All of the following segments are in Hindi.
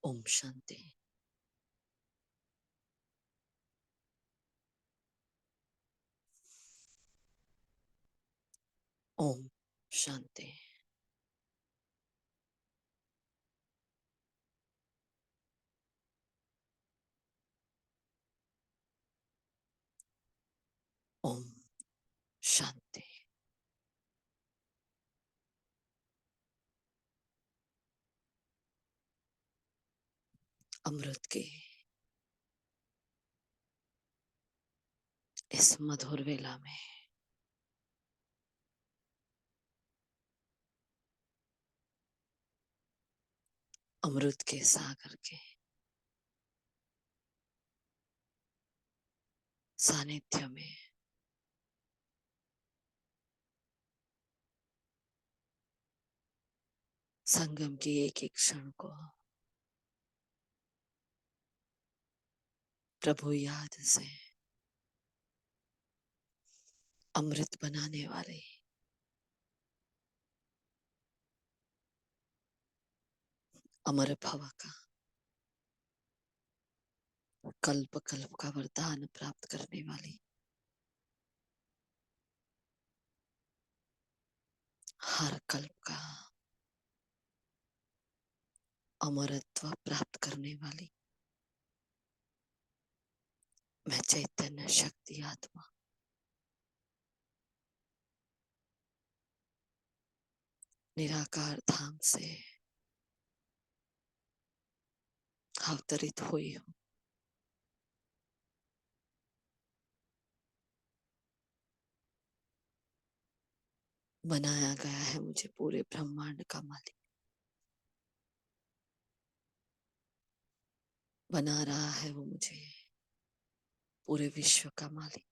ओम शांति। ओम शांति। ओम शांति। अमृत की इस मधुर वेला में अमृत के सागर के सानिध्य में संगम की एक एक क्षण को प्रभु याद से अमृत बनाने वाले अमर भव का कल्प कल्प का वरदान प्राप्त करने वाली हर कल्प का अमरत्व प्राप्त करने वाली मैं चैतन्य शक्ति आत्मा निराकार धाम से अवतरित हुई हूँ। बनाया गया है मुझे पूरे ब्रह्मांड का मालिक। बना रहा है वो मुझे पूरे विश्व का मालिक।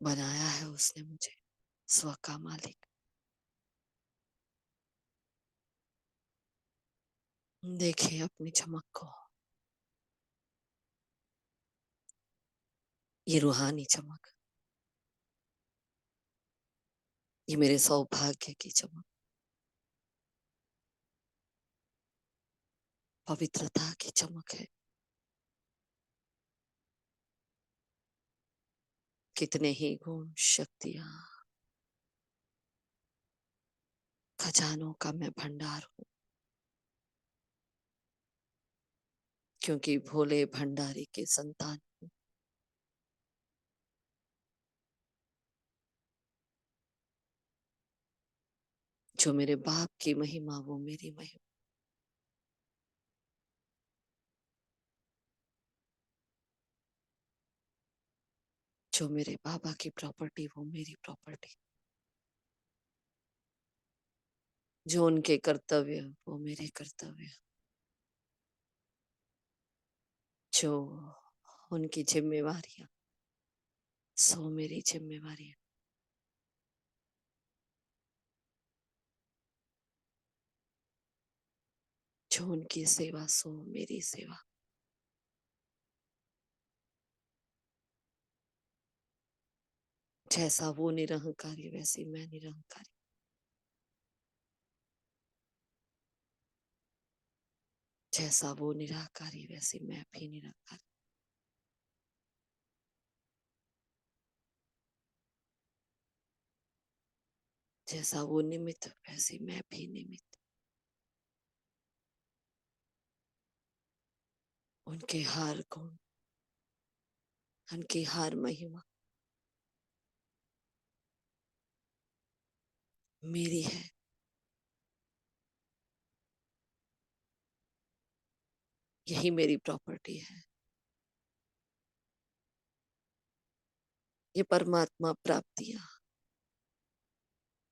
बनाया है उसने मुझे स्व का मालिक। देखिए अपनी चमक को, ये रूहानी चमक, ये मेरे सौभाग्य की चमक, पवित्रता की चमक है। कितने ही गुण शक्तियां, खजानों का मैं भंडार हूँ, क्योंकि भोले भंडारी के संतान हूँ। जो मेरे बाप की महिमा वो मेरी महिमा। जो मेरे बाबा की प्रॉपर्टी वो मेरी प्रॉपर्टी। जो उनके कर्तव्य वो मेरे कर्तव्य। जो उनकी जिम्मेवारियां सो मेरी जिम्मेवारियां। जो उनकी सेवा सो मेरी सेवा। जैसा वो निरहंकारी वैसी मैं निरहंकारी। जैसा वो निराकारी वैसी मैं भी निराकारी। जैसा वो निमित्त वैसी मैं भी निमित्त। उनके हार गुण, उनकी हार महिमा मेरी है। यही मेरी प्रॉपर्टी है। ये परमात्मा प्राप्तियां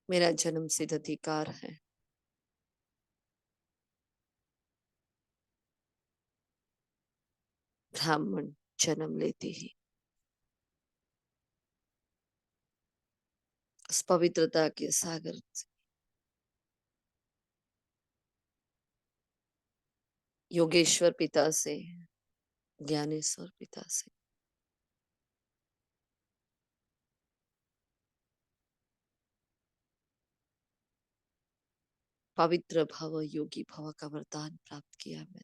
मेरा जन्म सिद्ध अधिकार है। ब्राह्मण जन्म लेते ही उस पवित्रता के सागर से, योगेश्वर पिता से, ज्ञानेश्वर पिता से पवित्र भव, योगी भव का वरदान प्राप्त किया मैंने।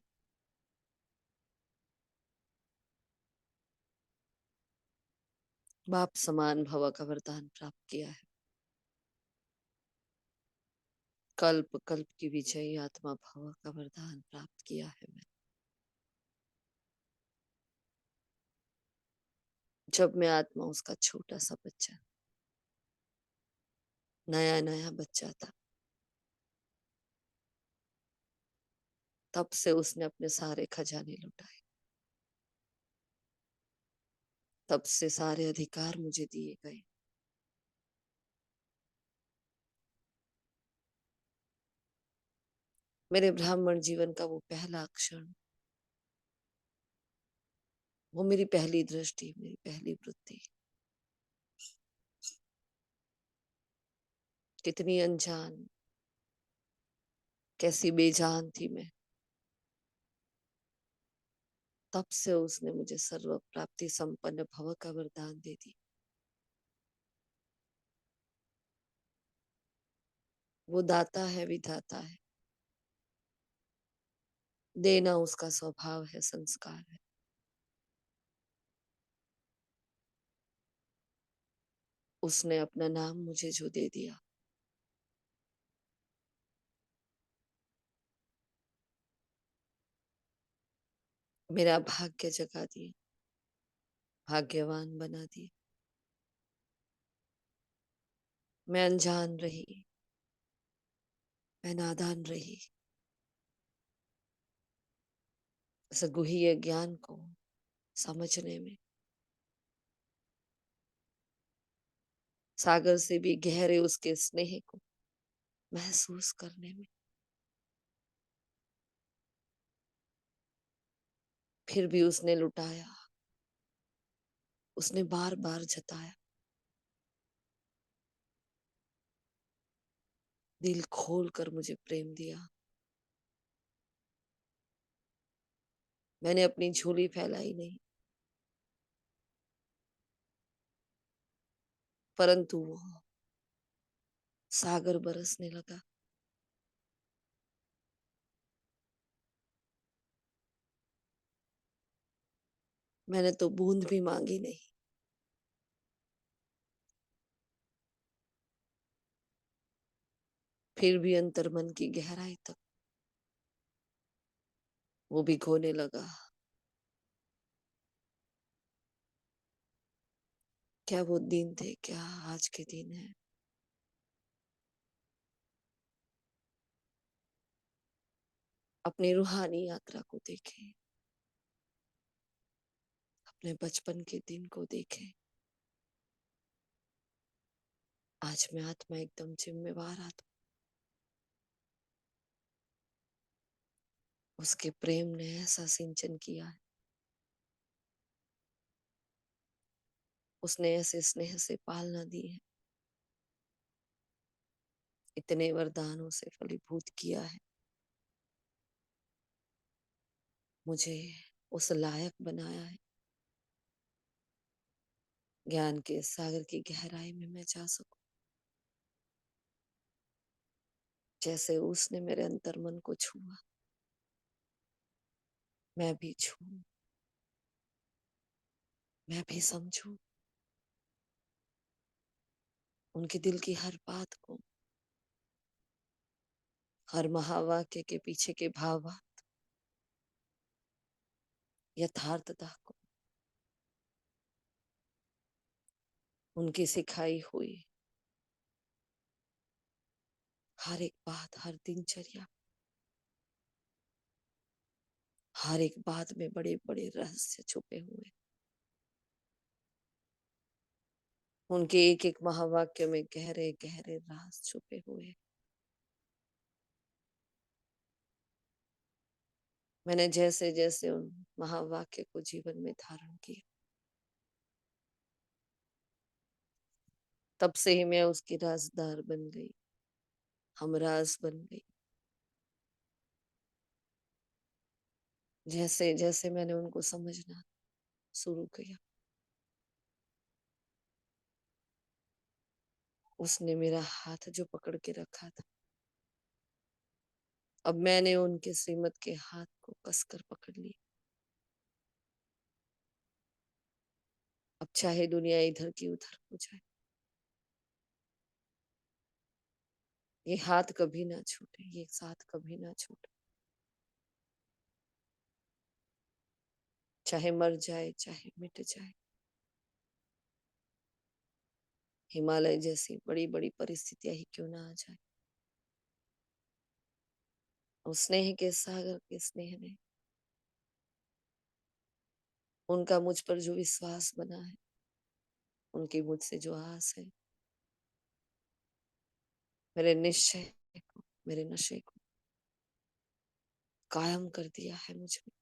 बाप समान भव का वरदान प्राप्त किया है। कल्प कल्प की विजयी आत्मा भव का वरदान प्राप्त किया है मैंने। जब मैं आत्मा उसका छोटा सा बच्चा, नया नया बच्चा था, तब से उसने अपने सारे खजाने लुटाए। तब से सारे अधिकार मुझे दिए गए। मेरे ब्राह्मण जीवन का वो पहला क्षण, वो मेरी पहली दृष्टि, मेरी पहली वृत्ति, कितनी अनजान, कैसी बेजान थी मैं। तब से उसने मुझे सर्व प्राप्ति संपन्न भव का वरदान दे दी। वो दाता है, विधाता है। देना उसका स्वभाव है, संस्कार है। उसने अपना नाम मुझे जो दे दिया, मेरा भाग्य जगा दिया, भाग्यवान बना दिया। मैं अनजान रही, मैं नादान रही। इस गुह्य ज्ञान को समझने में, सागर से भी गहरे उसके स्नेह को महसूस करने में, फिर भी उसने लुटाया। उसने बार बार जताया, दिल खोल कर मुझे प्रेम दिया। मैंने अपनी झोली फैलाई नहीं, परंतु वो सागर बरसने लगा। मैंने तो बूंद भी मांगी नहीं, फिर भी अंतर्मन की गहराई तक वो भिगोने लगा। क्या वो दिन थे, क्या आज के दिन है। अपनी रूहानी यात्रा को देखे, अपने बचपन के दिन को देखे। आज मैं आत्मा एकदम जिम्मेवार आत्मा, उसके प्रेम ने ऐसा सिंचन किया है, उसने ऐसे स्नेह से पालना दी है, इतने वरदानों से फलीभूत किया है, मुझे उस लायक बनाया है। ज्ञान के सागर की गहराई में मैं जा सकूं, जैसे उसने मेरे अंतर्मन को छुआ, मैं भी छूऊं, मैं भी समझूं उनके दिल की हर बात को, हर महावाक्य के पीछे के भाव, यथार्थता को, उनकी सिखाई हुई हर एक बात, हर दिनचर्या, हर एक बात में बड़े बड़े रहस्य छुपे हुए। उनके एक एक महावाक्य में गहरे गहरे राज छुपे हुए। मैंने जैसे जैसे उन महावाक्य को जीवन में धारण किया, तब से ही मैं उसकी राजदार बन गई, हमराज बन गई। जैसे जैसे मैंने उनको समझना शुरू किया, उसने मेरा हाथ जो पकड़ के रखा था, अब मैंने उनके श्रीमत के हाथ को कसकर पकड़ लिया। अब चाहे दुनिया इधर की उधर हो जाए, ये हाथ कभी ना छूटे, ये साथ कभी ना छूटे। चाहे मर जाए, चाहे मिट जाए, हिमालय जैसी बड़ी बड़ी परिस्थितियां ही क्यों ना आ जाए, उस स्नेह के सागर के स्नेह ने, उनका मुझ पर जो विश्वास बना है, उनकी मुझसे जो आस है, मेरे निश्चय को, मेरे नशे को कायम कर दिया है मुझ में।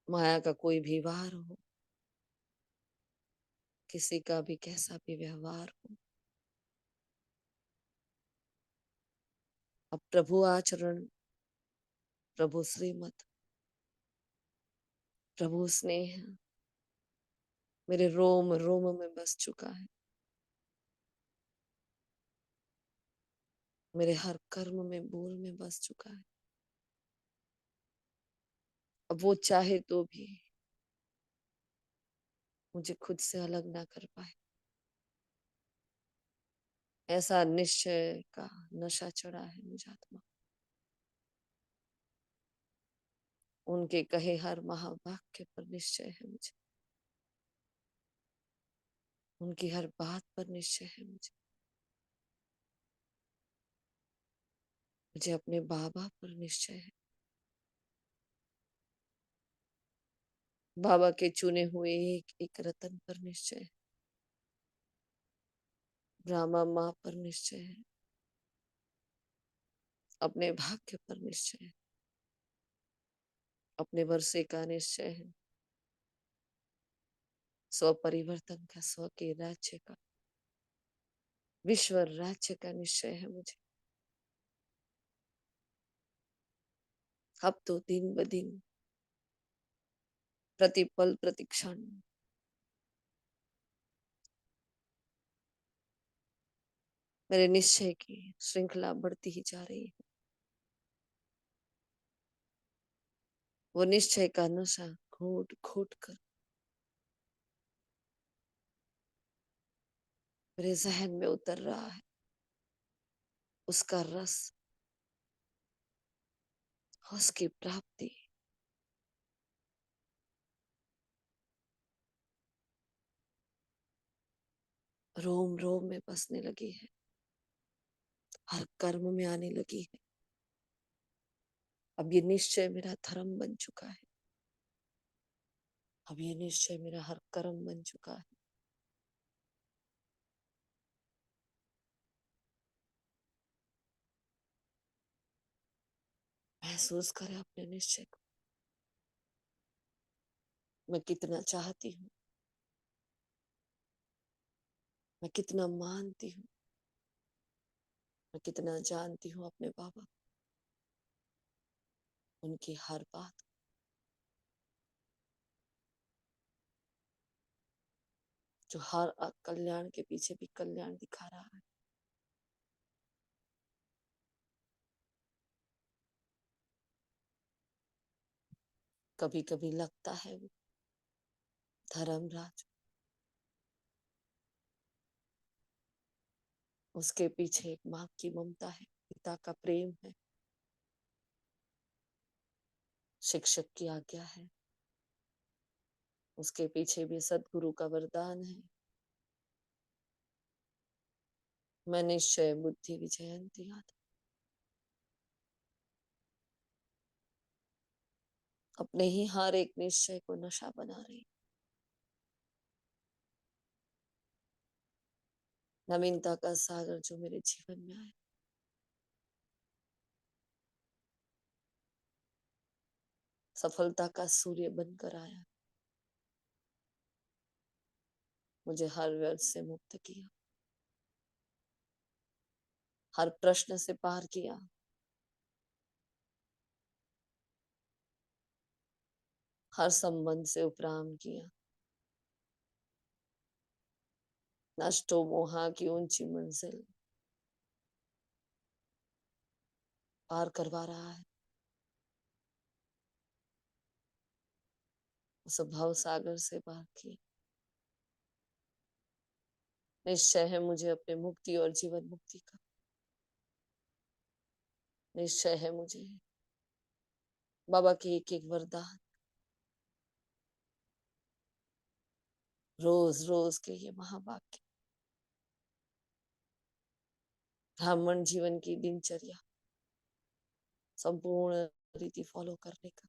माया का कोई भी वार हो, किसी का भी कैसा भी व्यवहार हो, अब प्रभु आचरण, प्रभु श्रीमत, प्रभु स्नेह मेरे रोम रोम में बस चुका है, मेरे हर कर्म में बोल में बस चुका है। अब वो चाहे तो भी मुझे खुद से अलग ना कर पाए। ऐसा निश्चय का नशा चढ़ा है मुझ आत्मा, उनके कहे हर महावाक्य पर निश्चय है मुझे, उनकी हर बात पर निश्चय है मुझे। मुझे अपने बाबा पर निश्चय है, बाबा के चुने हुए एक एक रतन पर निश्चय है, ब्रह्मा माँ पर निश्चय है, अपने भाग्य पर निश्चय है, अपने वर्षे का निश्चय है, स्व परिवर्तन का, स्व के राज्य का, विश्व राज्य का निश्चय है मुझे। अब तो दिन ब दिन, प्रतिपल प्रतिक्षण मेरे निश्चय की श्रृंखला बढ़ती ही जा रही है। वो निश्चय का नशा घोट घोट कर मेरे जहन में उतर रहा है, उसका रस, उसकी प्राप्ति रोम रोम में बसने लगी है, हर कर्म में आने लगी है। अब ये निश्चय मेरा धर्म बन चुका है, अब ये निश्चय मेरा हर कर्म बन चुका है। महसूस करे अपने निश्चय को, मैं कितना चाहती हूँ, मैं कितना मानती हूँ, मैं कितना जानती हूँ अपने बाबा, उनकी हर बात, जो हर कल्याण के पीछे भी कल्याण दिखा रहा है। कभी कभी लगता है वो धर्मराज, उसके पीछे एक माँ की ममता है, पिता का प्रेम है, शिक्षक की आज्ञा है, उसके पीछे भी सदगुरु का वरदान है। मैं निश्चय बुद्धि विजयंती आता, अपने ही हर एक निश्चय को नशा बना रही, नवीनता का सागर जो मेरे जीवन में आया, सफलता का सूर्य बनकर आया, मुझे हर व्यर्थ से मुक्त किया, हर प्रश्न से पार किया, हर संबंध से उपराम किया, नष्टो मोहा की ऊंची मंजिल, पार करवा रहा है। उस भव सागर से पार किए। निश्चय है मुझे अपने मुक्ति और जीवन मुक्ति का। निश्चय है मुझे बाबा के एक एक वरदान, रोज रोज के ये महावाक्य, ब्राह्मण जीवन की दिनचर्या संपूर्ण रीति फॉलो करने का,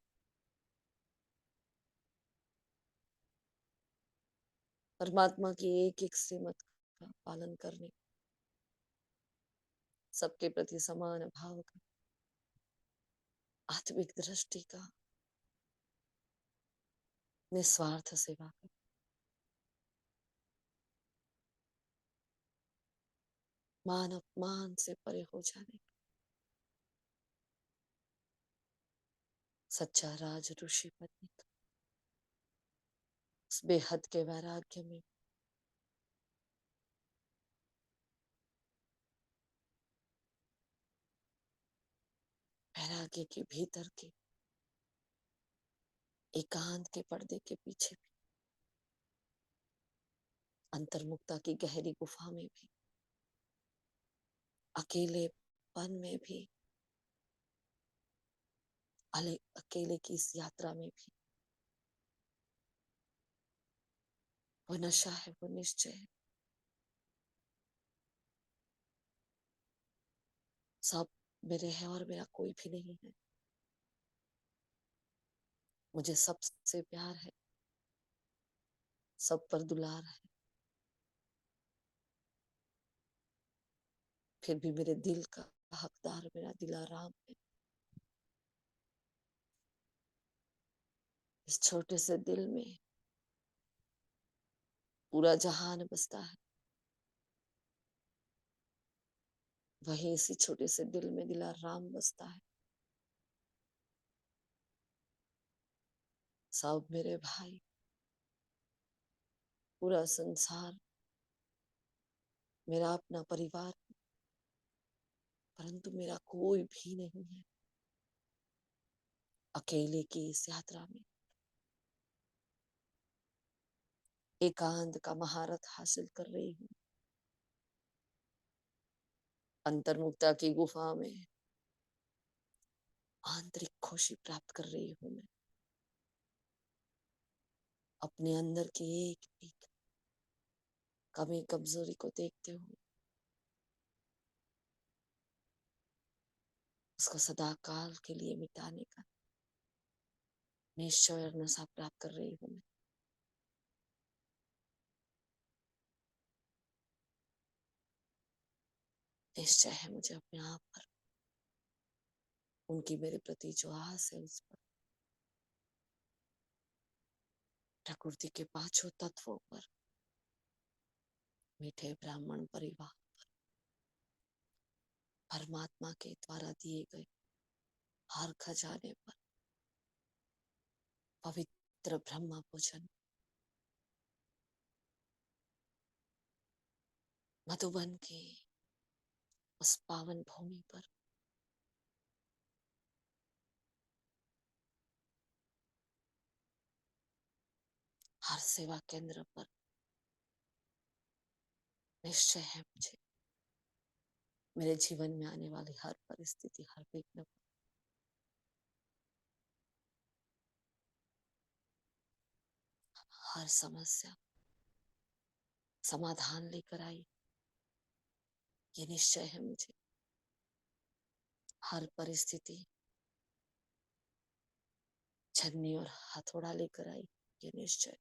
परमात्मा की एक एक श्रीमत का पालन करने, सबके प्रति समान भाव का, आत्मिक दृष्टि का, निस्वार्थ सेवा का, मान अपमान से परे हो जाने, सच्चा राज ऋषि बनने का, उस बेहद के वैराग्य में वैराग्य के भीतर के एकांत के पर्दे के पीछे भी, अंतर्मुक्ता की गहरी गुफा में भी, अकेलेपन में भी, अकेले की इस यात्रा में भी वो नशा है, वो निश्चय है। सब मेरे हैं और मेरा कोई भी नहीं है। मुझे सबसे प्यार है, सब पर दुलार है, फिर भी मेरे दिल का हकदार मेरा दिलाराम है। इस छोटे से दिल में पूरा जहान बसता है, वहीं इसी छोटे से दिल में दिलाराम बसता है। सब मेरे भाई, पूरा संसार मेरा अपना परिवार, परंतु मेरा कोई भी नहीं है। अकेले की इस यात्रा में एकांत का महारथ हासिल कर रही हूँ। अंतर्मुक्ता की गुफा में आंतरिक खुशी प्राप्त कर रही हूँ मैं। अपने अंदर की एक एक कमी कमजोरी को देखते हुए उसको सदा काल के लिए मिटाने का निश्चय और नशा प्राप्त कर रही हूँ मैं। निश्चय है मुझे अपने आप पर, उनकी मेरे प्रति जो आस है उस पर, प्रकृति के पांचों तत्वों पर, मीठे ब्राह्मण परिवार, परमात्मा के द्वारा दिए गए हर खजाने पर, पवित्र ब्रह्म भोजन, मधुबन की उस पावन भूमि पर, हर सेवा केंद्र पर निश्चय है मुझे मेरे जीवन में आने वाली हर परिस्थिति, हर विघ्न, हर समस्या समाधान लेकर आई। ये निश्चय है मुझे हर परिस्थिति छन्नी और हथौड़ा लेकर आई। ये निश्चय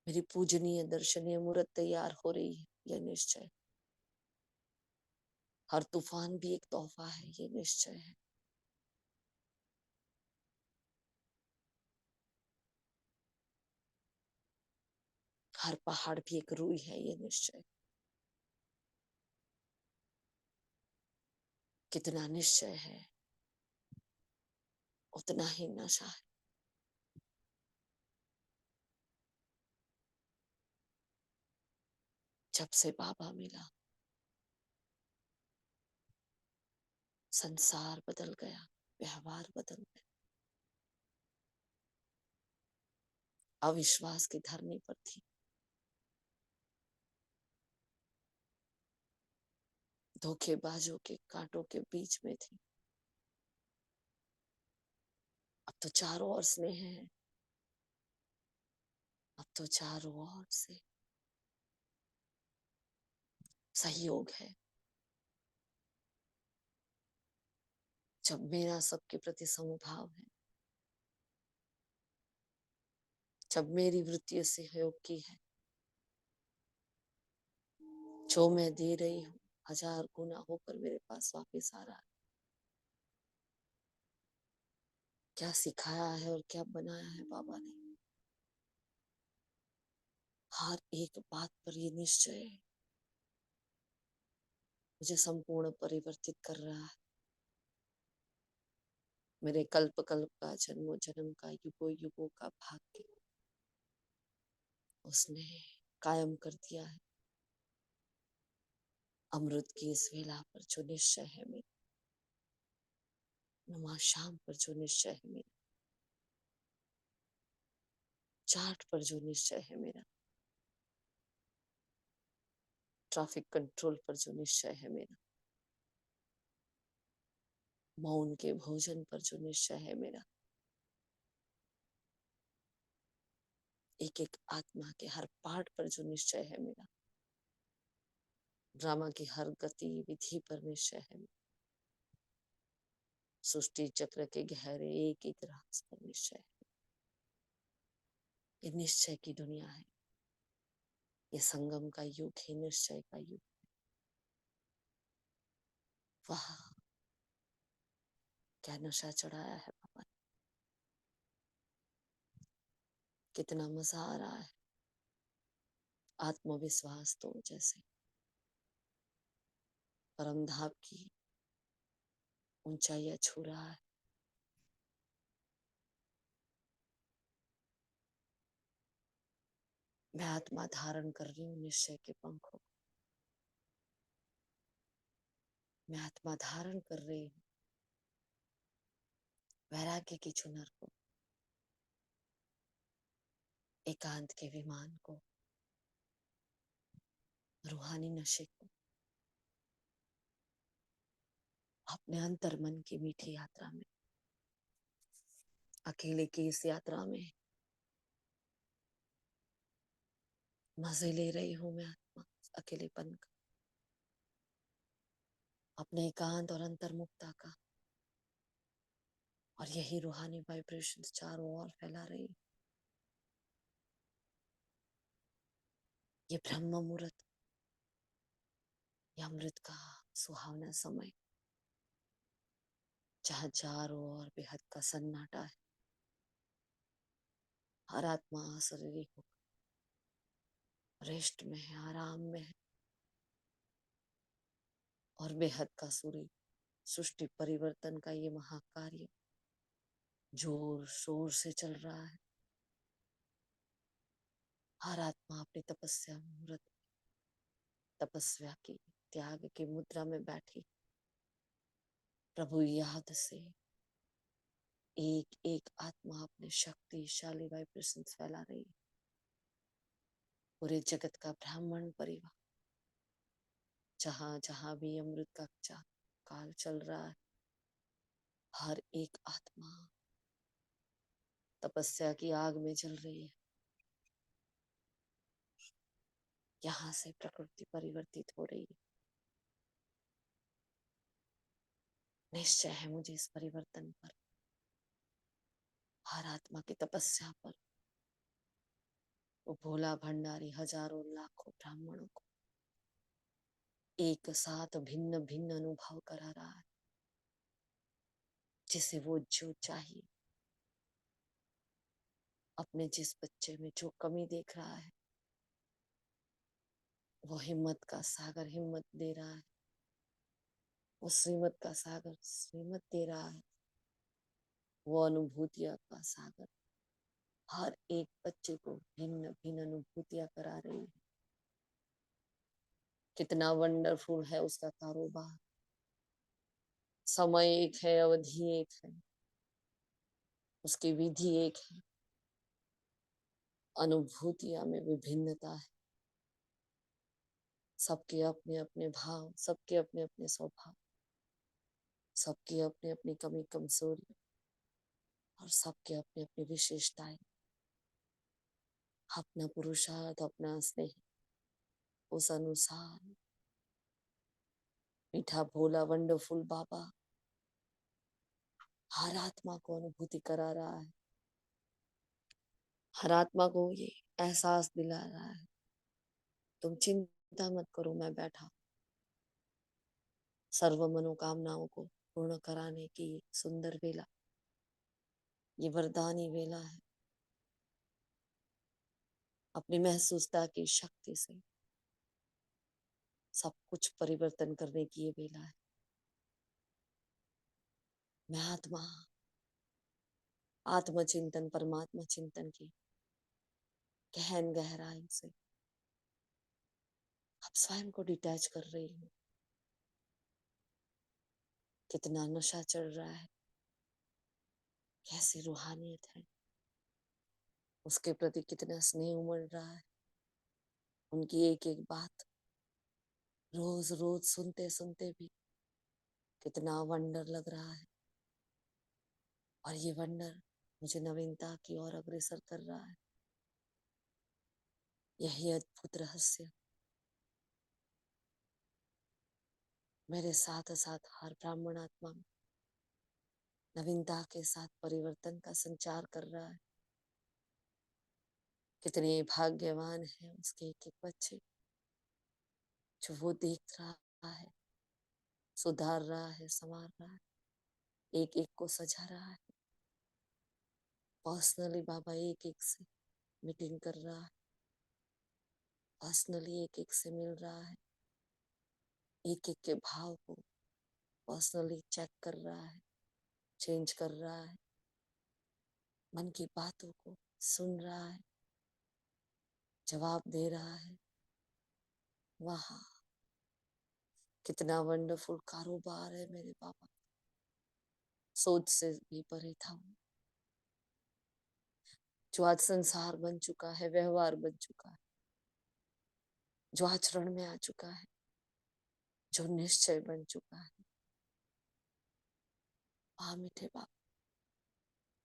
मेरी पूजनीय दर्शनीय मूर्त तैयार हो रही है। ये निश्चय हर तूफान भी एक तोहफा है। ये निश्चय है हर पहाड़ भी एक रूई है। ये निश्चय कितना निश्चय है उतना ही नशा है। जब से बाबा मिला संसार बदल गया, व्यवहार बदल गया। अविश्वास की धरनी पर थी, धोखेबाजों के कांटों के बीच में थी। अब तो चारों ओर स्नेह है, अब तो चारों ओर से सहयोग है। जब मेरा सबके प्रति समभाव है, जब मेरी वृत्ति सहयोग की है, जो मैं दे रही हूँ 1000 गुना होकर मेरे पास वापस आ रहा है। क्या सिखाया है और क्या बनाया है बाबा ने। हर एक बात पर ये निश्चय है, मुझे संपूर्ण परिवर्तित कर रहा है। मेरे कल्प कल्प का, जन्मों जन्म का, युगों युगों का भाग्य उसने कायम कर दिया है। अमृत की इस वेला पर जो निश्चय है मेरा, नुमा शाम पर जो निश्चय है मेरा, चार्ट पर जो निश्चय है मेरा, ट्रैफिक कंट्रोल पर जो निश्चय है मेरा, मौन के भोजन पर जो निश्चय है मेरा, एक एक आत्मा के हर पार्ट पर जो निश्चय है मेरा, ड्रामा की हर गतिविधि पर निश्चय है मेरा, सृष्टि चक्र के गहरे एक एक राज पर निश्चय है। ये निश्चय की दुनिया है, ये संगम का युग है, निश्चय का युग। वाह, क्या नशा चढ़ाया है बाबा ने, कितना मजा आ रहा है। आत्मविश्वास तो जैसे परम धाम की ऊंचाइयां छू रहा है। मैं आत्मा धारण कर रही हूँ निश्चय के पंखों, मैं आत्मा धारण कर रही हूँ वैराग्य की चुनर को, एकांत के विमान को, रूहानी नशे को, अपने अंतर मन की मीठी यात्रा में, अकेले की इस यात्रा में मजे ले रही हूँ मैं आत्मा अकेलेपन का, अपने एकांत और अंतर्मुखता का। और यही रूहानी वाइब्रेशंस चारों ओर फैला रही। ये ब्रह्म मुहूर्त, ये अमृत का सुहावना समय, जहाँ चारों ओर बेहद का सन्नाटा है। हर आत्मा शरीर हो रेस्ट में है, आराम में है, और बेहद का सूर्य सृष्टि परिवर्तन का ये महाकार्य जोर शोर से चल रहा है। हर आत्मा अपनी तपस्या मुहूर्त, तपस्या की त्याग की मुद्रा में बैठी प्रभु याद से एक एक आत्मा अपने शक्तिशाली वाइब्रेशंस फैला रही है। पूरे जगत का ब्राह्मण परिवार, जहां जहां भी अमृत का काल चल रहा है, हर एक आत्मा तपस्या की आग में जल रही है। यहाँ से प्रकृति परिवर्तित हो रही है। निश्चय है मुझे इस परिवर्तन पर, हर आत्मा की तपस्या पर। वो भोला भंडारी हजारों लाखों ब्राह्मणों को एक साथ भिन्न भिन्न अनुभव करा रहा है, जिसे वो जो चाहिए, अपने जिस बच्चे में जो कमी देख रहा है, वो हिम्मत का सागर हिम्मत दे रहा है, वो श्रीमत का सागर श्रीमत दे रहा है, वो अनुभूतियां का सागर हर एक बच्चे को भिन्न भिन्न अनुभूतियां करा रही है। कितना वंडरफुल है उसका कारोबार। समय एक है, अवधि एक है, उसकी विधि एक है, अनुभूतियां में विभिन्नता है। सबके अपने अपने भाव, सबके अपने अपने स्वभाव, सबकी अपनी अपनी कमी कमजोरी, और सबके अपनी अपनी विशेषताएं। अपना पुरुषार्थ, अपना स्नेह, उस अनुसार मीठा भोला वंडरफुल बाबा हर आत्मा को अनुभूति करा रहा है, हर आत्मा को ये एहसास दिला रहा है, तुम चिंता मत करो, मैं बैठा। सर्व मनोकामनाओं को पूर्ण कराने की सुंदर वेला, ये वरदानी वेला है। अपनी महसूसता की शक्ति से सब कुछ परिवर्तन करने की ये वेला है। मैं आत्मा, आत्मचिंतन, परमात्मा चिंतन की गहन गहराई से अब स्वयं को डिटैच कर रही हूँ। कितना नशा चढ़ रहा है, कैसी रूहानियत है, उसके प्रति कितना स्नेह उमड़ रहा है। उनकी एक एक बात रोज रोज सुनते सुनते भी कितना वंडर लग रहा है, और ये वंडर मुझे नवीनता की ओर अग्रसर कर रहा है। यही अद्भुत रहस्य मेरे साथ साथ हर ब्राह्मण आत्मा में नवीनता के साथ परिवर्तन का संचार कर रहा है। कितने भाग्यवान है उसके एक एक बच्चे जो वो देख रहा है, सुधार रहा है, संवार रहा है, एक एक को सजा रहा है। पर्सनली बाबा एक एक से मीटिंग कर रहा है, पर्सनली एक एक से मिल रहा है, एक एक के भाव को पर्सनली चेक कर रहा है, चेंज कर रहा है, मन की बातों को सुन रहा है, जवाब दे रहा है। वाह, कितना वंडरफुल कारोबार है मेरे बाबा। सोच से भी परे था वो, जो आज संसार बन चुका है, व्यवहार बन चुका है, जो आचरण में आ चुका है, जो निश्चय बन चुका है। वाह मीठे बाबा,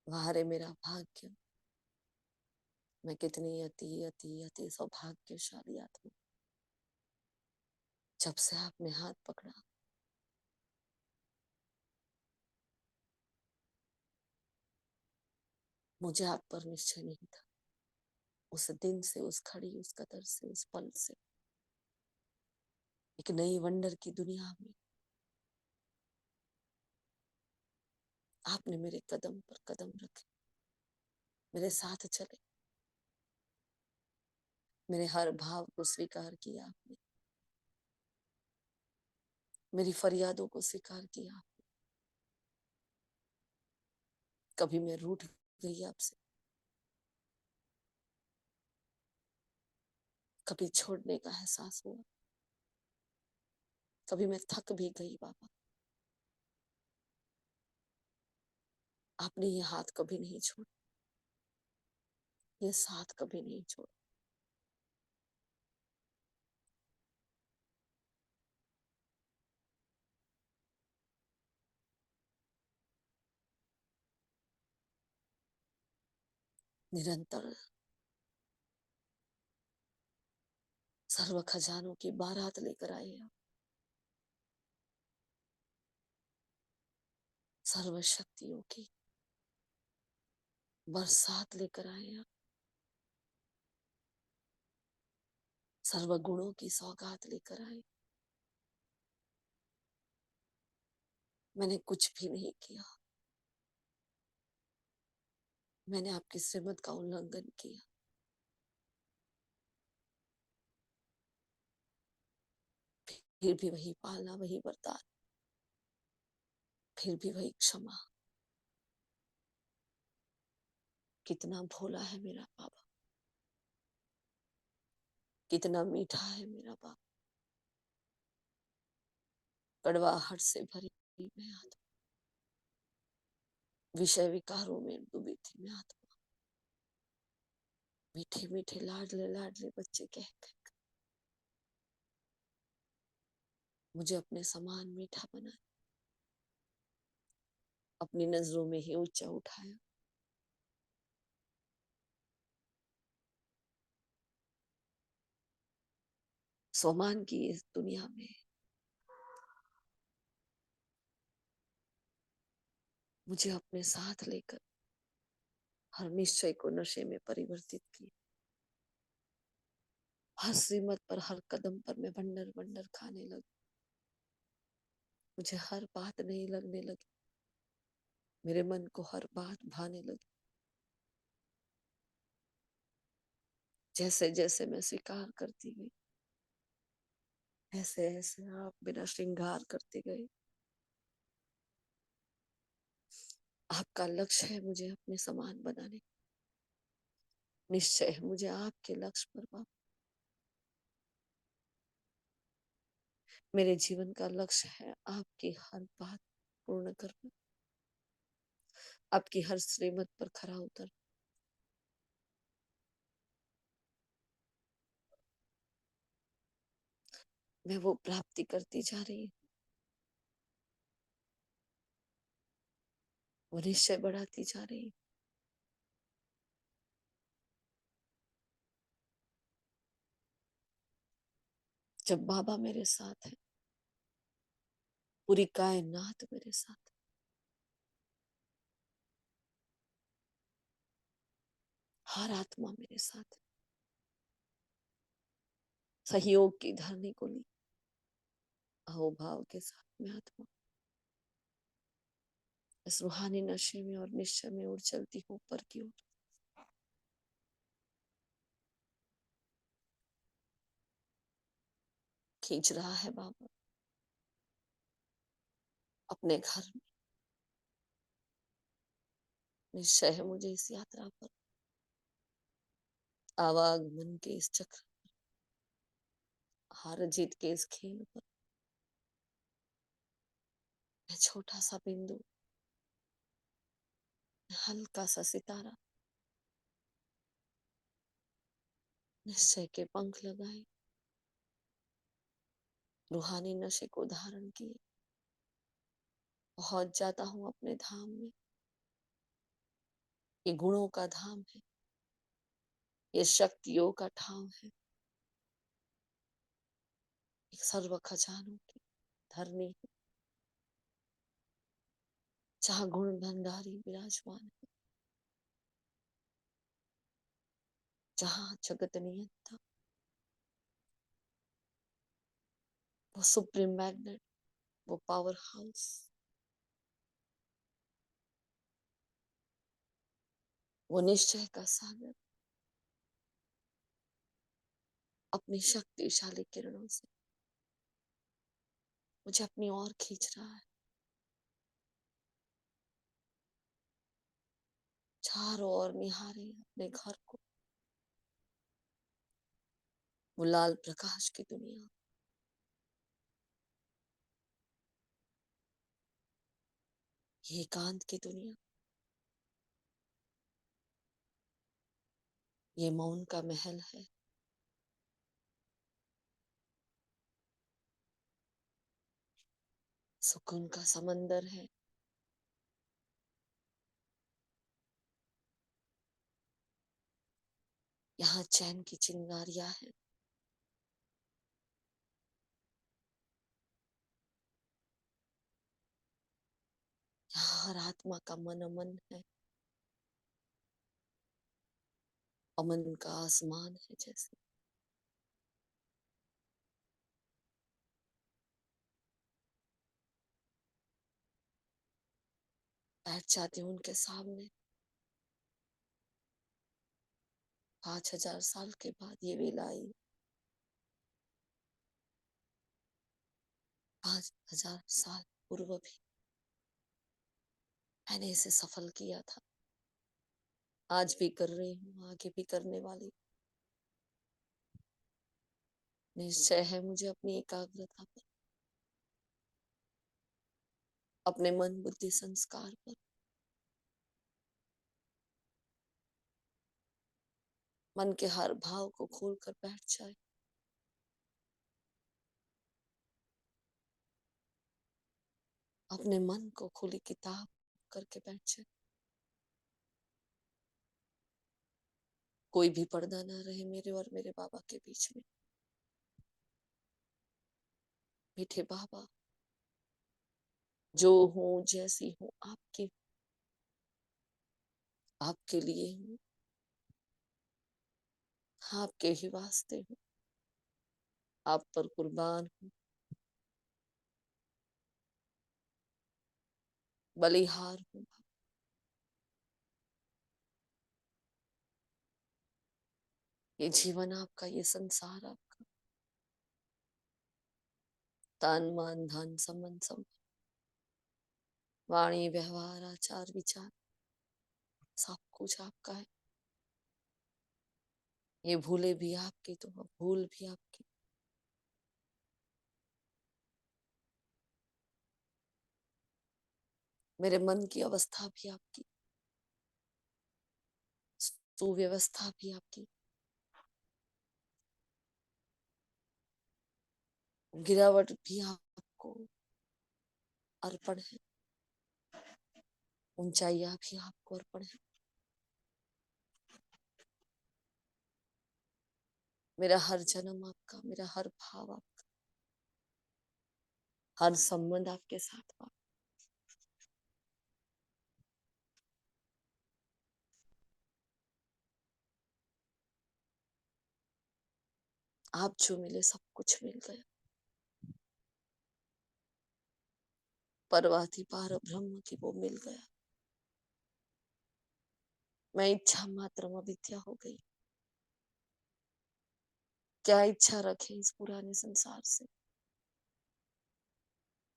वाह रे मेरा भाग्य। मैं कितनी अति अति अति सौभाग्यशाली आत्मा, जब से आपने हाथ पकड़ा। मुझे आप पर निश्चय नहीं था, उस दिन से, उस खड़ी, उस कदर से, उस पल से एक नई वंडर की दुनिया में आपने मेरे कदम पर कदम रखे, मेरे साथ चले, मेरे हर भाव को स्वीकार किया आपने, मेरी फरियादों को स्वीकार किया। कभी मैं रूठ गई आपसे, कभी छोड़ने का एहसास हुआ, कभी मैं थक भी गई बाबा। आपने ये हाथ कभी नहीं छोड़ा, ये साथ कभी नहीं छोड़ा। निरंतर सर्व खजानों की बारात लेकर आए आप, सर्व शक्तियों की बरसात लेकर आए आप, सर्व गुणों की सौगात लेकर आए। मैंने कुछ भी नहीं किया, मैंने आपकी श्रीमत का उल्लंघन किया, फिर भी वही पालना, वही बर्ताव, फिर भी वही क्षमा। कितना भोला है मेरा बाबा, कितना मीठा है मेरा बाबा, कड़वाहट से भरी मैं आत्मा, विषय विकारों में डूबी थी मैं आत्मा। मीठे मीठे लाडले लाडले बच्चे कह कह मुझे अपने समान मीठा बनाया, अपनी नजरों में ही ऊंचा उठाया। सोमान की इस दुनिया में मुझे अपने साथ लेकर हर निश्चय को नशे में परिवर्तित किया। हर श्रीमत पर, हर कदम पर मैं बंडर बंडर खाने लगी। मुझे हर बात नहीं लगने लगी, मेरे मन को हर बात भाने लगी। जैसे जैसे मैं स्वीकार करती गई, ऐसे ऐसे आप बिना श्रृंगार करते गए। आपका लक्ष्य है मुझे अपने समान बनाने, निश्चय है मुझे आपके लक्ष्य पर पाप। मेरे जीवन का लक्ष्य है आपकी हर बात पूर्ण करना, आपकी हर श्रीमत पर खरा उतर। मैं वो प्राप्ति करती जा रही हूँ, वो निश्चय बढ़ाती जा रही हूँ। जब बाबा मेरे साथ है, पूरी कायनात मेरे साथ है। हर आत्मा मेरे साथ है। सहयोग की धरनी को ली अहोभाव के साथ में आत्मा इस रूहानी नशे में और निश्चय में उड़ चलती हूँ ऊपर की ओर। खींच रहा है बाबा अपने घर में। निश्चय है मुझे इस यात्रा पर, आवागमन के इस चक्र, हार जीत के इस खेल पर मैं छोटा सा बिंदु, हल्का सा सितारा, निश्चय के पंख लगाए, रूहानी नशे को धारण किए, पहुंच जाता हूँ अपने धाम में। ये गुणों का धाम है, ये शक्तियों का ठाव है, एक सर्व खजानों की धरनी है, जहाँ गुण भंडारी विराजमान है, जहाँ जगत नियंता, वो सुप्रीम मैग्नेट, वो पावर हाउस, वो निश्चय का सागर अपनी शक्तिशाली किरणों से मुझे अपनी ओर खींच रहा है। चारों ओर निहारे अपने घर को, वो लाल प्रकाश की दुनिया, ये एकांत की दुनिया, ये मौन का महल है, सुकून का समंदर है, यहाँ चैन की चिंगारियां है, यहाँ हर आत्मा का मन अमन है, अमन का आसमान है। जैसे बैठ जाती हूँ उनके सामने। 5000 साल के बाद ये वेला आई, 5000 साल पूर्व भी मैंने इसे सफल किया था, आज भी कर रही हूँ, आगे भी करने वाली। निश्चय है मुझे अपनी एकाग्रता पर, अपने मन बुद्धि संस्कार पर मन के हर भाव को खोल कर बैठ जाए। अपने मन को खुली किताब करके बैठ जाए। कोई भी पर्दा ना रहे मेरे और मेरे बाबा के बीच में। मीठे बाबा, जो हूँ जैसी हूँ आपके लिए हूँ, आपके ही वास्ते हूँ, आप पर कुर्बान हूँ, बलिहार हूँ। ये जीवन आपका, ये संसार आपका, तन मन धन संबंध संबंध, वाणी व्यवहार आचार विचार, सब कुछ आपका है। ये भूले भी आपकी तो भूल भी आपकी। मेरे मन की अवस्था भी आपकी, सुव्यवस्था भी आपकी, गिरावट भी आपको अर्पण है, ऊंचाइयां भी आपको अर्पण है। मेरा हर जन्म आपका, मेरा हर भाव आपका, हर संबंध आपके साथ आप। आप जो मिले सब कुछ मिल गया। परवाह थी पार ब्रह्म की, वो मिल गया। मैं इच्छा मात्र अविद्या हो गई। क्या इच्छा रखे इस पुराने संसार से,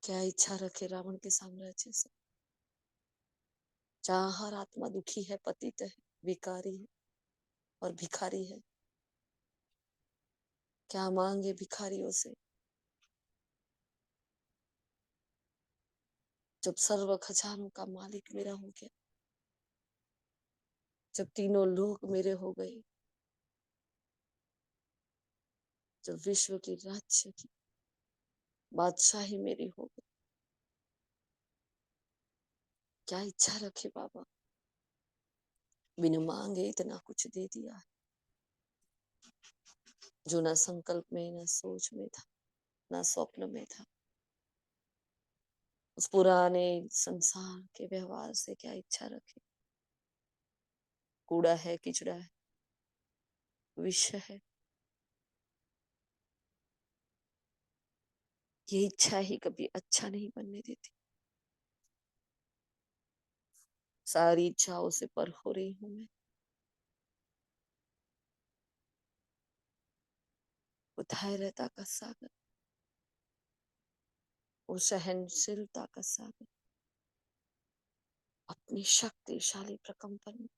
क्या इच्छा रखे रावण के साम्राज्य से, जहाँ हर आत्मा दुखी है, पतित है, विकारी है और भिखारी है। क्या मांगे भिखारियों से, जब सर्व खजानों का मालिक मेरा हो गया, जब तीनों लोग मेरे हो गए, जब विश्व की राज्य की बादशाही मेरी हो गई। क्या इच्छा रखे बाबा, बिन मांगे इतना कुछ दे दिया है, जो ना संकल्प में, ना सोच में था, ना स्वप्न में था। उस पुराने संसार के व्यवहार से क्या इच्छा रखे। कूड़ा है, किचड़ा है, विष है। ये इच्छा ही कभी अच्छा नहीं बनने देती। सारी इच्छाओं से पर हो रही हूं मैं। वो धैर्यता का सागर, वो सहनशीलता का सागर, अपनी शक्तिशाली प्रकंपन में,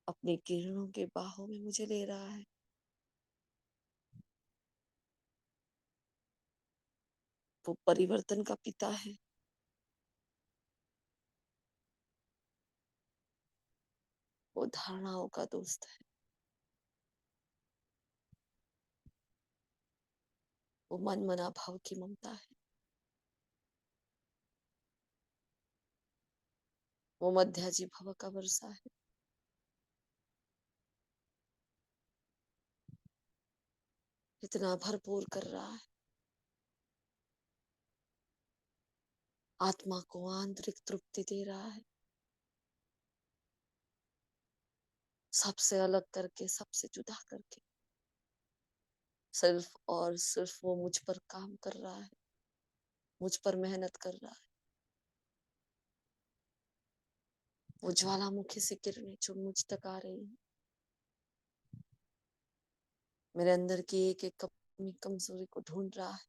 अपनी किरणों के बाहों में मुझे ले रहा है। वो परिवर्तन का पिता है। वो धारणाओं का दोस्त है। वो मन मना भाव की ममता है। वो मध्याजी भव का वर्षा है। इतना भरपूर कर रहा है, आत्मा को आंतरिक तृप्ति दे रहा है, सबसे अलग करके, सबसे जुदा करके। सिर्फ और सिर्फ वो मुझ पर काम कर रहा है, मुझ पर मेहनत कर रहा है। वो ज्वालामुखी से किरणें जो मुझ तक आ रही है, मेरे अंदर की एक एक कमी कमजोरी को ढूंढ रहा है,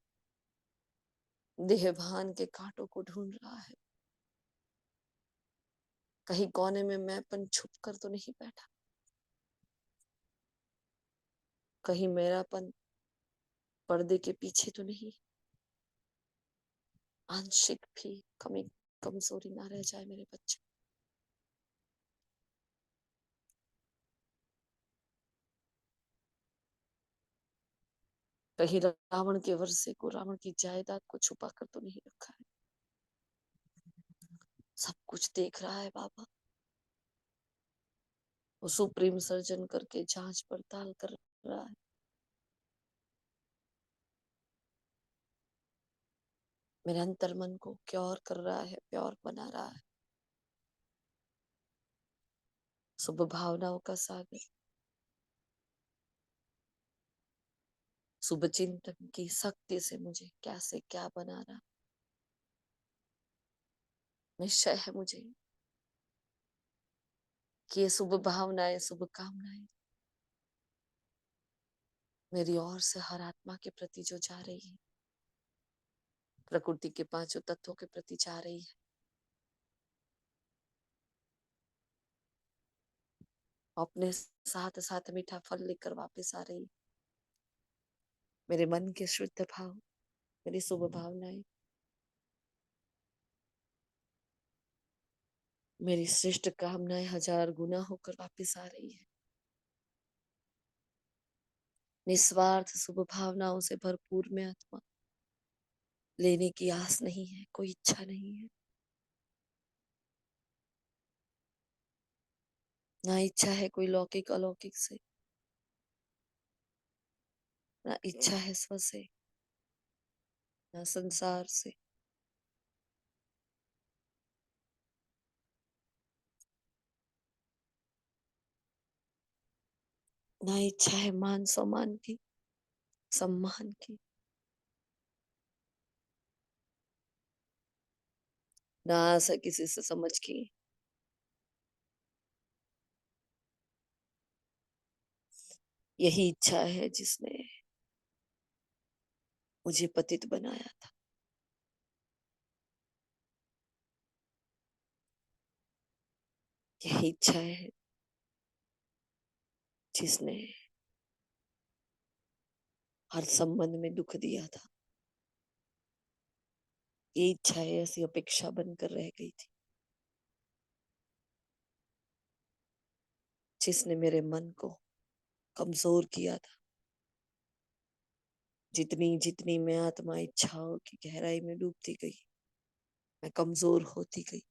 देहभान के कांटों को ढूंढ रहा है। कहीं कोने में मैंपन छुप कर तो नहीं बैठा, कहीं मेरापन पर्दे के पीछे तो नहीं। आंशिक भी कमी कमजोरी ना रह जाए मेरे बच्चे। कहीं रावण के वर्षे को, रावण की जायदाद को छुपा कर तो नहीं रखा है। सब कुछ देख रहा है बाबा। वो सुप्रीम सर्जन करके जांच पड़ताल कर रहा है। मेरे अंतर मन को क्योर कर रहा है, प्योर बना रहा है। शुभ भावनाओं का सागर, शुभ चिंतन की शक्ति से मुझे क्या से क्या बना रहा। निश्चय है मुझे कि ये शुभ भावनाएं, शुभ कामनाएं मेरी ओर से हर आत्मा के प्रति जो जा रही है, प्रकृति के पांचों तत्वों के प्रति जा रही है, अपने साथ साथ मीठा फल लेकर वापस आ रही है। मेरे मन के शुद्ध भाव, मेरी शुभ भावनाएं, मेरी श्रेष्ठ कामनाएं 1000 गुना होकर वापस आ रही है। निस्वार्थ शुभ भावनाओं से भरपूर में आत्मा, लेने की आस नहीं है, कोई इच्छा नहीं है। ना इच्छा है कोई लौकिक अलौकिक से, ना इच्छा है स्व से, ना संसार से। ना इच्छा है मान सम्मान की, सम्मान की। ना आस है किसी से समझ की। यही इच्छा है जिसने मुझे पतित बनाया था। यही इच्छा है जिसने हर संबंध में दुख दिया था। ये इच्छाएं ऐसी अपेक्षा बनकर रह गई थी, जिसने मेरे मन को कमजोर किया था। जितनी जितनी मैं आत्मा इच्छाओं की गहराई में डूबती गई, मैं कमजोर होती गई।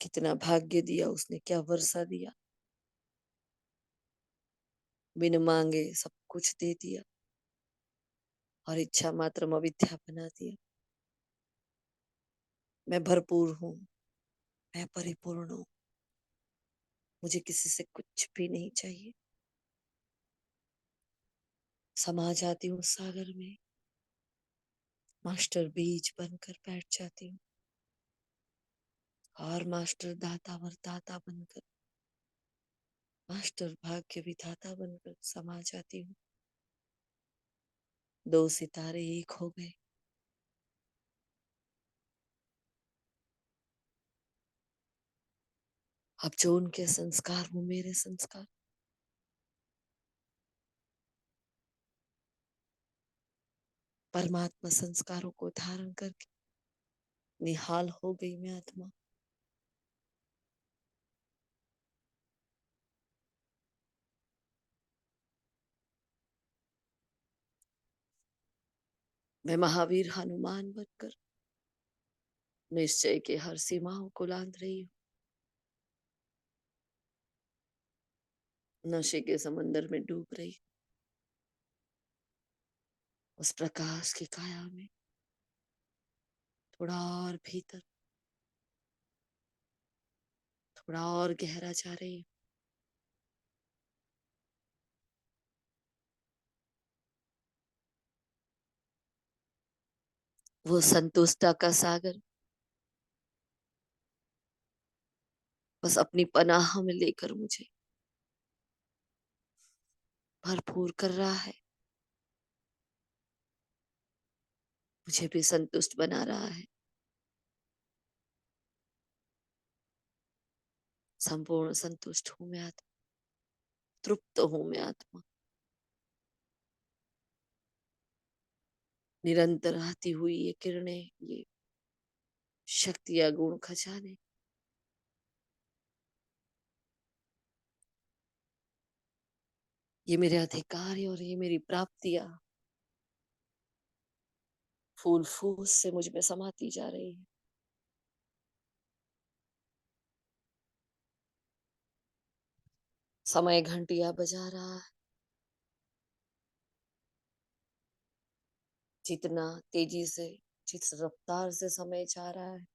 कितना भाग्य दिया उसने, क्या वर्षा दिया। बिन मांगे सब कुछ दे दिया और इच्छा मात्र अविद्या बना दिया। मैं भरपूर हूँ, मैं परिपूर्ण हूँ, मुझे किसी से कुछ भी नहीं चाहिए। समा जाती हूँ सागर में, मास्टर बीज बनकर बैठ जाती हूँ और मास्टर दाता वर दाता बनकर, मास्टर भाग्य विधाता बनकर समा जाती हूँ। 2 सितारे एक हो गए। अब जो उनके संस्कार वो मेरे संस्कार, परमात्मा संस्कारों को धारण करके निहाल हो गई मैं आत्मा। मैं महावीर हनुमान बनकर निश्चय के हर सीमाओं को लांघ रही हूँ। नशे के समंदर में डूब रही, उस प्रकाश की काया में थोड़ा और भीतर, थोड़ा और गहरा जा रही हूँ। वो संतुष्टता का सागर बस अपनी पनाह में लेकर मुझे भरपूर कर रहा है, मुझे भी संतुष्ट बना रहा है। संपूर्ण संतुष्ट हूं मैं आत्मा, तृप्त हूं मैं आत्मा। निरंतर आती हुई ये किरणें, ये शक्तियां, गुण खजाने, ये मेरे अधिकार है और ये मेरी प्राप्तियां फूल फूल से मुझ में समाती जा रही है। समय घंटियां बजा रहा है। जितना तेजी से, जिस रफ्तार से समय जा रहा है,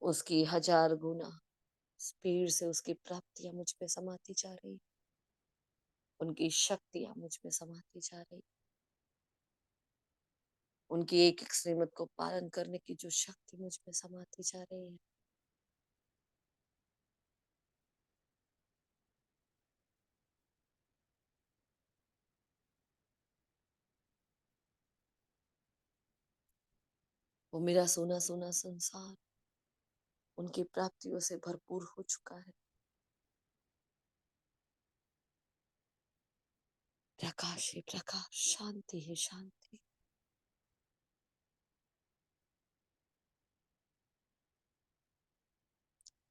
उसकी 1000 गुना स्पीड से उसकी प्राप्तियां मुझ पे समाती जा रही, उनकी शक्तियां मुझ में समाती जा रही, उनकी एक एक श्रीमत को पालन करने की जो शक्ति मुझ में समाती जा रही है। वो मेरा सोना सोना संसार उनकी प्राप्तियों से भरपूर हो चुका है। प्रकाश ही प्रकाश, शांति ही शांति।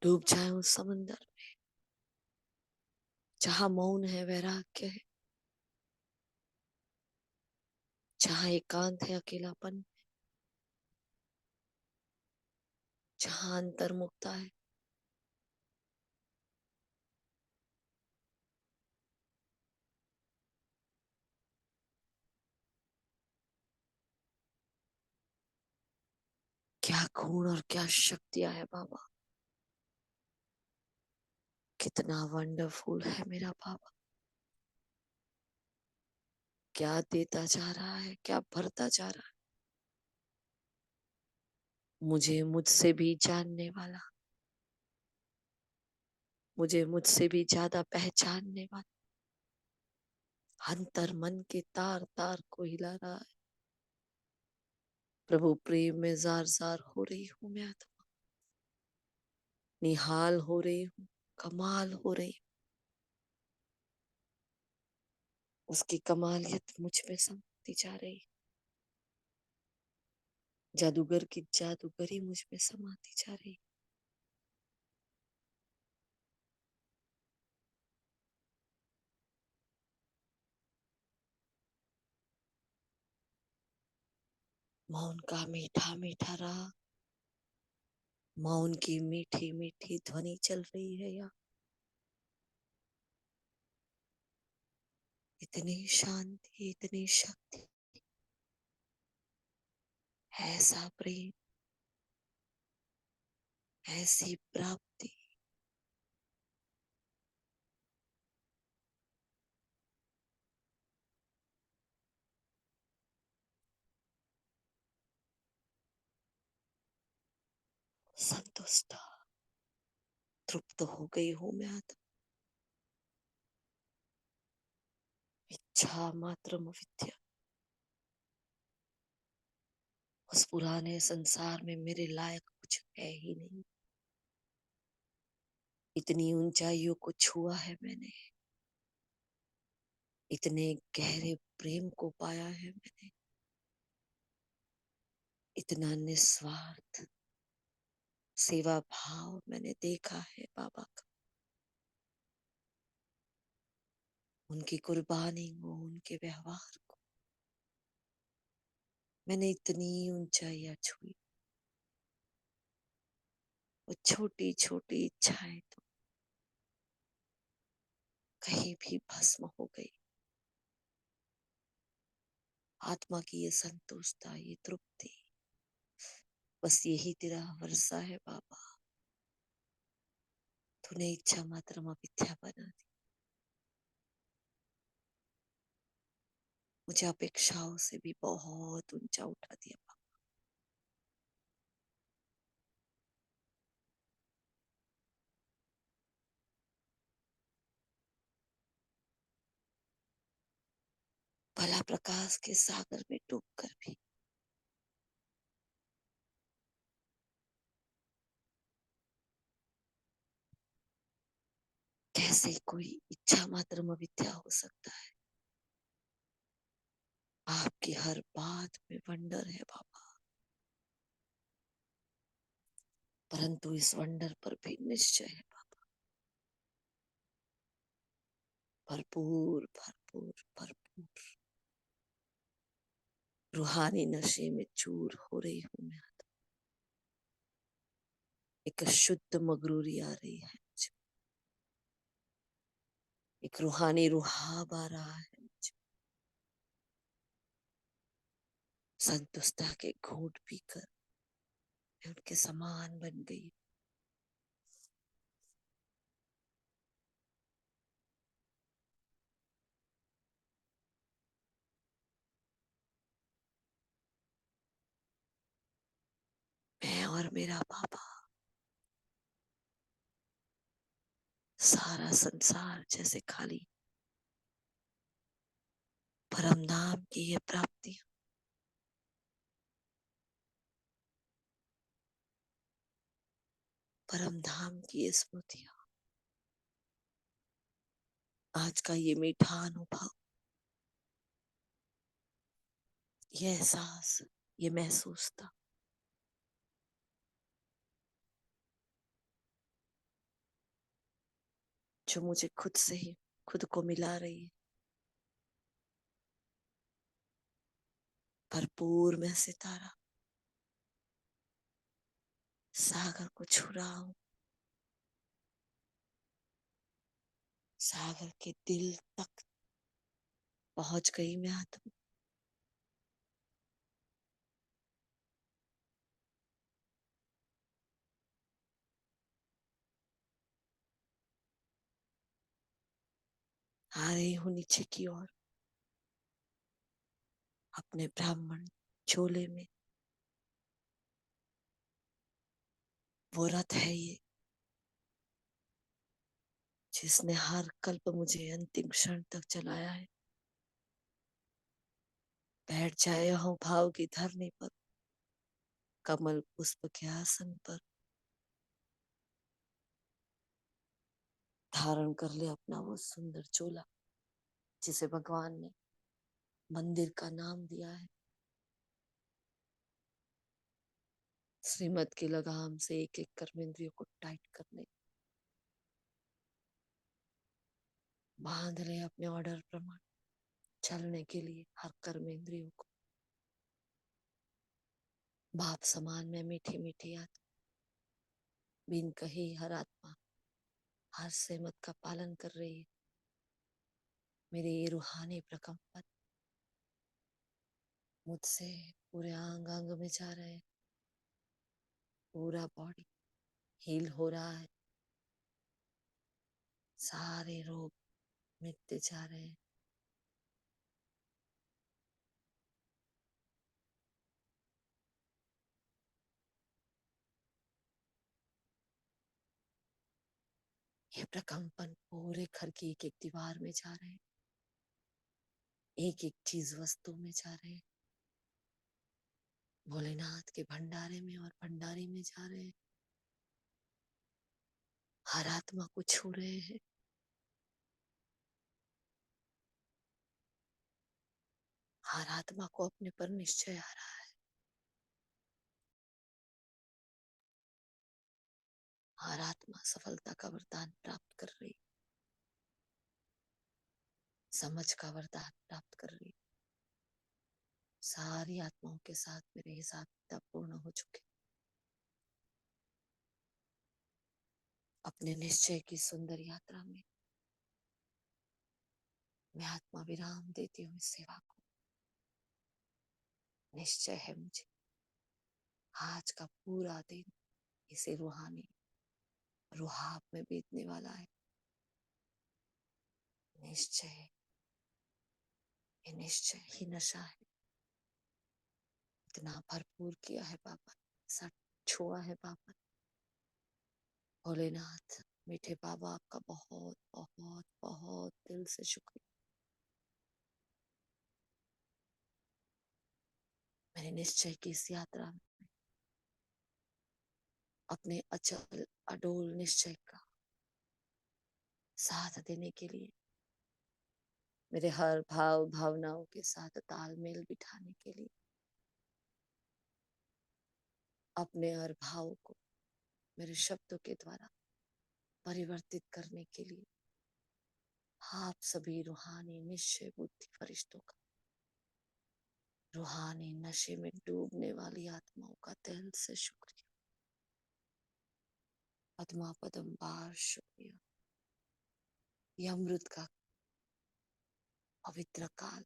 डूब जाए उस समंदर में जहां मौन है, वैराग्य है, जहां एकांत है, अकेलापन, जहां अंतर्मुखता है। क्या गुण और क्या शक्तियां है बाबा। कितना वंडरफुल है मेरा बाबा। क्या देता जा रहा है, क्या भरता जा रहा है। मुझे मुझसे भी जानने वाला, मुझे मुझसे भी ज्यादा पहचानने वाला, अंतर मन के तार तार को हिला रहा है। प्रभु प्रेम में जार जार हो रही हूँ मैं आत्मा, निहाल हो रही हूँ, कमाल हो रही हूँ। उसकी कमालियत मुझ में समझती जा रही है। जादूगर की जादूगरी मुझ में समाती जा रही है। मौन का मीठा मीठा राग, मौन की मीठी मीठी ध्वनि चल रही है यहाँ। इतनी शांति, इतनी शक्ति, ऐसा प्रेम, ऐसी प्राप्ति। संतुष्ट, तृप्त हो गई हूँ मैं आत्मा। इच्छा मात्र विद्या। उस पुराने संसार में मेरे लायक कुछ है ही नहीं। इतनी ऊंचाइयों को छुआ है मैंने, इतने गहरे प्रेम को पाया है मैंने, इतना निस्वार्थ सेवा भाव मैंने देखा है बाबा का। उनकी कुर्बानी को, उनके व्यवहार को मैंने इतनी ऊंचाइयां छुई। वो छोटी छोटी इच्छाएं तो कहीं भी भस्म हो गई। आत्मा की ये संतुष्टता, ये तृप्ति, बस यही तेरा वर्षा है बाबा। तूने इच्छा मात्र विद्या बना दी। मुझे अपेक्षाओं से भी बहुत ऊंचा उठा दिया बाबा। भला प्रकाश के सागर में डूबकर भी कैसे कोई इच्छा मात्र में विद्या हो सकता है। आपकी हर बात में वंडर है बाबा, परंतु इस वंडर पर भी निश्चय है बाबा। भरपूर भरपूर भरपूर रूहानी नशे में चूर हो रही हूं मैं। एक शुद्ध मगरूरी आ रही है, एक रूहानी रुहाब आ रहा है। संतुष्टता के घूंट पीकर मैं उनके समान बन गई। मैं और मेरा बाबा, सारा संसार जैसे खाली। परम धाम की ये प्राप्ति, परम धाम की ये स्मृतियां, आज का ये मीठा अनुभव, ये एहसास, ये महसूस था। जो मुझे खुद से ही खुद को मिला रही है। भरपूर मैं सितारा सागर को छू रहा हूं। सागर के दिल तक पहुंच गई मैं आत्मा। आ रही हूं नीचे की ओर, अपने ब्राह्मण चोले में। वो रथ है ये, जिसने हर कल्प मुझे अंतिम क्षण तक चलाया है। बैठ जाए हो भाव की धरनी पर, कमल पुष्प के आसन पर। धारण कर ले अपना वो सुंदर चोला, जिसे भगवान ने मंदिर का नाम दिया है। श्रीमत की लगाम से एक एक कर्मेंद्रियों को टाइट करने, बांध ले अपने ऑर्डर प्रमाण चलने के लिए हर कर्मेंद्रियों को। बाप समान में मीठी मीठी याद, बिन कही हर आत्मा हर सहमत का पालन कर रही है। मेरे ये रूहानी प्रकंपन मुझसे पूरे अंग अंग में जा रहे हैं। पूरा बॉडी हील हो रहा है। सारे रोग मिटते जा रहे हैं। ये प्रकंपन पूरे घर की एक एक दीवार में जा रहे हैं। एक एक चीज वस्तु में जा रहे हैं। भोलेनाथ के भंडारे में और भंडारी में जा रहे हैं। हर आत्मा को छू रहे हैं। हर आत्मा को अपने पर निश्चय आ रहा है। हर आत्मा सफलता का वरदान प्राप्त कर रही, समझ का वरदान प्राप्त कर रही। सारी आत्माओं के साथ मेरे हिसाब किताब पूर्ण हो चुके। अपने निश्चय की सुंदर यात्रा में मैं आत्मा विराम देती हूँ इस सेवा को। निश्चय है मुझे आज का पूरा दिन इसे रूहानी रुहाब में बीतने वाला है। निश्चय, ये निश्चय ही नशा है। इतना भरपूर किया है बाबा, सब छुआ है बाबा। भोलेनाथ मीठे बाबा, आपका बहुत बहुत बहुत दिल से शुक्रिया। मेरे निश्चय की इस यात्रा में अपने अचल अडोल निश्चय का साथ देने के लिए, मेरे हर भाव भावनाओं के साथ तालमेल बिठाने के लिए, अपने हर भाव को मेरे शब्दों के द्वारा परिवर्तित करने के लिए आप सभी रूहानी निश्चय बुद्धि फरिश्तों का, रूहानी नशे में डूबने वाली आत्माओं का दिल से शुक्रिया, पद्मा पदम बार शुक्रिया। यह अमृत का पवित्र काल,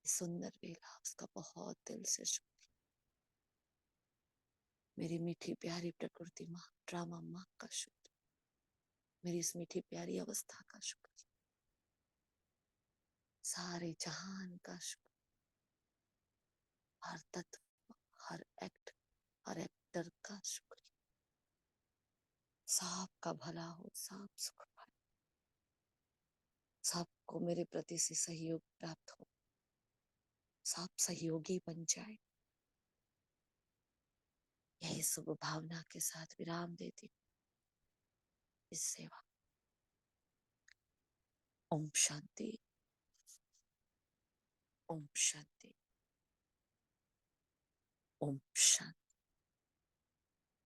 सुंदर वेला, उसका बहुत दिल से शुक्रिया। मेरी मीठी प्यारी प्रकृति माँ, ड्रामा माँ का शुक्र, मेरी इस मीठी प्यारी अवस्था का शुक्र, सारे जहान का शुक्र, हर तत्व, हर एक्ट, हर एक्टर का शुक्र। सबका भला हो, सब सुख पाए, सबको मेरे प्रति से सहयोग प्राप्त हो, सब सहयोगी बन जाए, यही शुभ भावना के साथ विराम देती हूँ इस सेवा। ओम शांति, ओम शांति, ओम शांति।